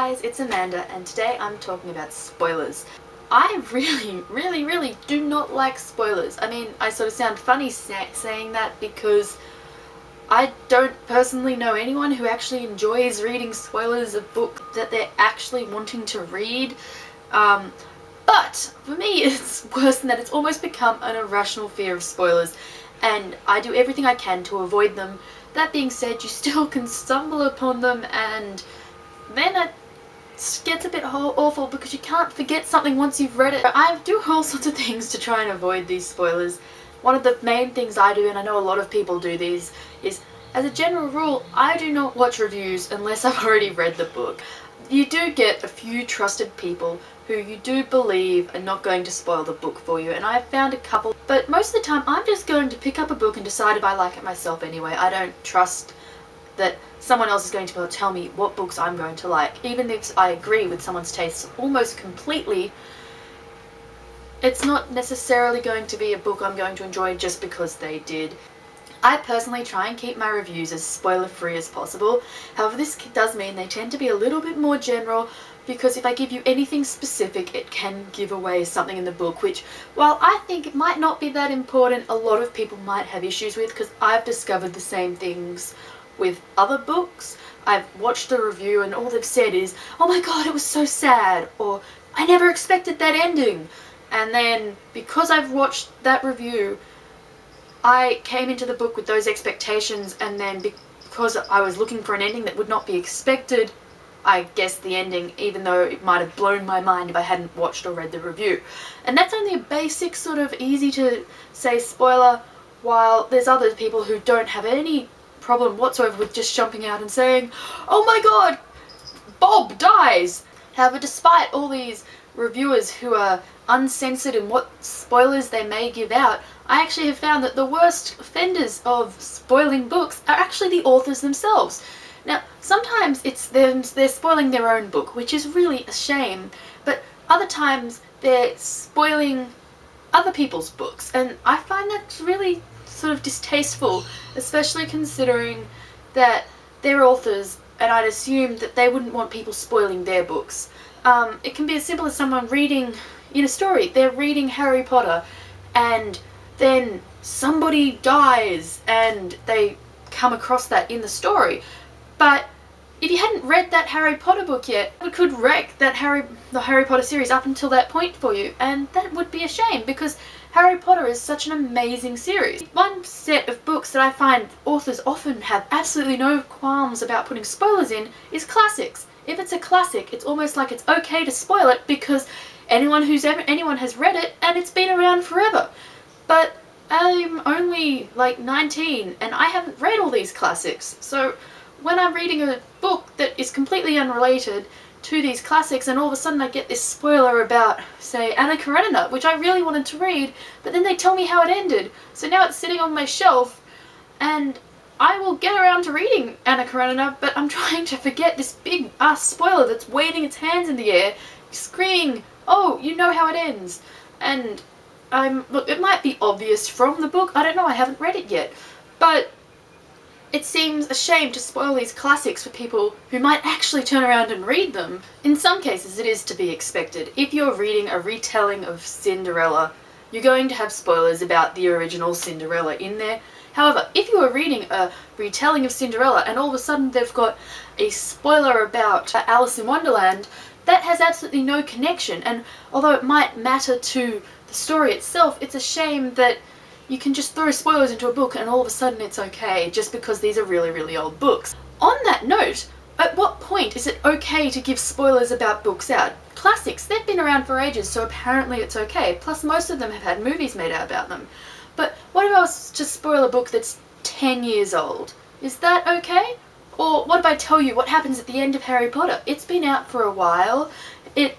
guys, it's Amanda, and today I'm talking about spoilers. I really do not like spoilers. I mean, I sort of sound funny saying that because I don't personally know anyone who actually enjoys reading spoilers of books that they're actually wanting to read. But for me, it's worse than that. It's almost become an irrational fear of spoilers, and I do everything I can to avoid them. That being said, you still can stumble upon them, and then it gets a bit awful because you can't forget something once you've read it. I do all sorts of things to try and avoid these spoilers. One of the main things I do, and I know a lot of people do these, is as a general rule, I do not watch reviews unless I've already read the book. You do get a few trusted people who you do believe are not going to spoil the book for you, and I've found a couple, but most of the time I'm just going to pick up a book and decide if I like it myself anyway. I don't trust that someone else is going to be able to tell me what books I'm going to like. Even if I agree with someone's tastes almost completely, it's not necessarily going to be a book I'm going to enjoy just because they did. I personally try and keep my reviews as spoiler-free as possible. However, this does mean they tend to be a little bit more general, because if I give you anything specific, it can give away something in the book, which, while I think it might not be that important, a lot of people might have issues with, because I've discovered the same things with other books. I've watched a review and all they've said is, "Oh my god, it was so sad," or "I never expected that ending." And then, because I've watched that review, I came into the book with those expectations, and then because I was looking for an ending that would not be expected, I guessed the ending, even though it might have blown my mind if I hadn't watched or read the review. And that's only a basic sort of easy to say spoiler, while there's other people who don't have any problem whatsoever with just jumping out and saying, "Oh my god, Bob dies!" However, despite all these reviewers who are uncensored in what spoilers they may give out, I actually have found that the worst offenders of spoiling books are actually the authors themselves. Now, sometimes it's them, they're spoiling their own book, which is really a shame, but other times they're spoiling other people's books, and I find that really sort of distasteful, especially considering that they're authors, and I'd assume that they wouldn't want people spoiling their books. It can be as simple as someone reading, in a story, they're reading Harry Potter, and then somebody dies, and they come across that in the story. But if you hadn't read that Harry Potter book yet, it could wreck the Harry Potter series up until that point for you, and that would be a shame, because Harry Potter is such an amazing series. One set of books that I find authors often have absolutely no qualms about putting spoilers in is classics. If it's a classic, it's almost like it's okay to spoil it because anyone has read it and it's been around forever. But I'm only like 19 and I haven't read all these classics, so when I'm reading a book that is completely unrelated to these classics and all of a sudden I get this spoiler about, say, Anna Karenina, which I really wanted to read, but then they tell me how it ended, so now it's sitting on my shelf, and I will get around to reading Anna Karenina, but I'm trying to forget this big ass spoiler that's waving its hands in the air, screaming, "Oh, you know how it ends." And look, it might be obvious from the book, I don't know, I haven't read it yet, but it seems a shame to spoil these classics for people who might actually turn around and read them. In some cases it is to be expected. If you're reading a retelling of Cinderella, you're going to have spoilers about the original Cinderella in there. However, if you are reading a retelling of Cinderella and all of a sudden they've got a spoiler about Alice in Wonderland, that has absolutely no connection, and although it might matter to the story itself, it's a shame that you can just throw spoilers into a book and all of a sudden it's okay just because these are really old books. On that note, at what point is it okay to give spoilers about books out? Classics, they've been around for ages, so apparently it's okay. Plus most of them have had movies made out about them. But what if I was to spoil a book that's 10 years old? Is that okay? Or what if I tell you what happens at the end of Harry Potter? It's been out for a while,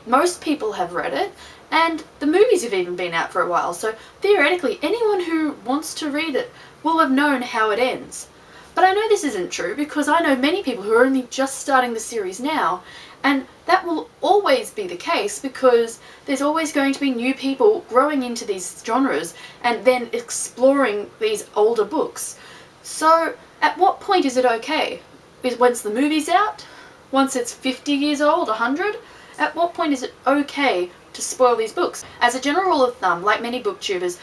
most people have read it, and the movies have even been out for a while, so theoretically anyone who wants to read it will have known how it ends. But I know this isn't true because I know many people who are only just starting the series now, and that will always be the case because there's always going to be new people growing into these genres and then exploring these older books. So at what point is it okay? Is once the movie's out? once it's 50 years old, 100? At what point is it okay to spoil these books? As a general rule of thumb, like many booktubers,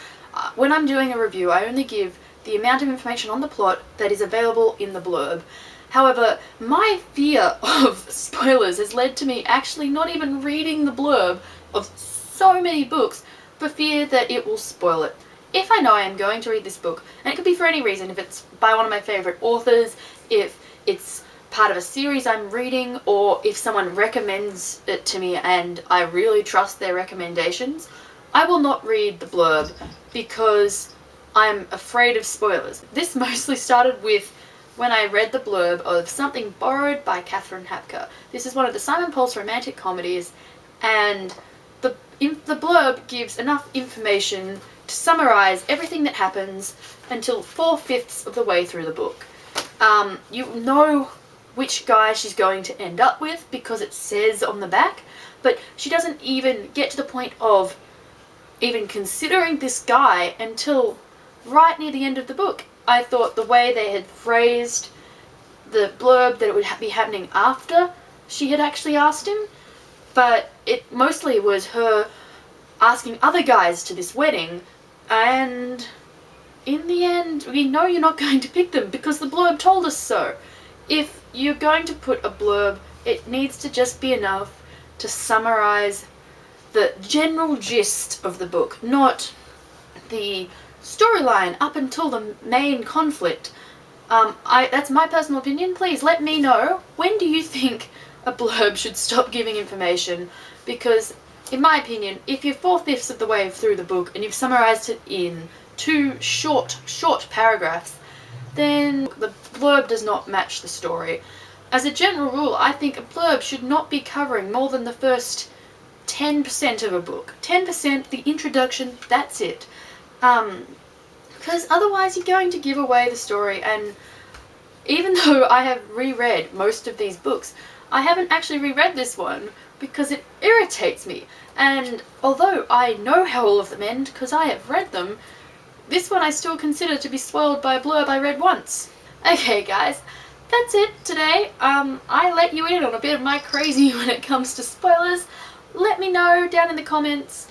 when I'm doing a review, I only give the amount of information on the plot that is available in the blurb. However, my fear of spoilers has led to me actually not even reading the blurb of so many books for fear that it will spoil it. If I know I am going to read this book, and it could be for any reason, if it's by one of my favourite authors, if it's part of a series I'm reading, or if someone recommends it to me and I really trust their recommendations, I will not read the blurb because I'm afraid of spoilers. This mostly started with when I read the blurb of Something Borrowed by Catherine Hapker. This is one of the Simon Pulse romantic comedies, and the blurb gives enough information to summarise everything that happens until 4/5 of the way through the book. You know which guy she's going to end up with because it says on the back, but she doesn't even get to the point of even considering this guy until right near the end of the book. I thought the way they had phrased the blurb that it would be happening after she had actually asked him, but it mostly was her asking other guys to this wedding, and in the end we know you're not going to pick them because the blurb told us so. If you're going to put a blurb, it needs to just be enough to summarise the general gist of the book, not the storyline up until the main conflict. That's my personal opinion. Please let me know, when do you think a blurb should stop giving information? Because in my opinion, if you're 4/5 of the way through the book and you've summarised it in 2 short paragraphs, then the blurb does not match the story. As a general rule, I think a blurb should not be covering more than the first 10% of a book. 10%, the introduction, that's it. Because otherwise you're going to give away the story, and even though I have reread most of these books, I haven't actually reread this one because it irritates me. And although I know how all of them end because I have read them, this one I still consider to be spoiled by a blurb I read once. Okay guys, that's it today. I let you in on a bit of my crazy when it comes to spoilers. Let me know down in the comments,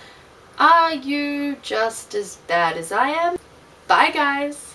are you just as bad as I am? Bye guys!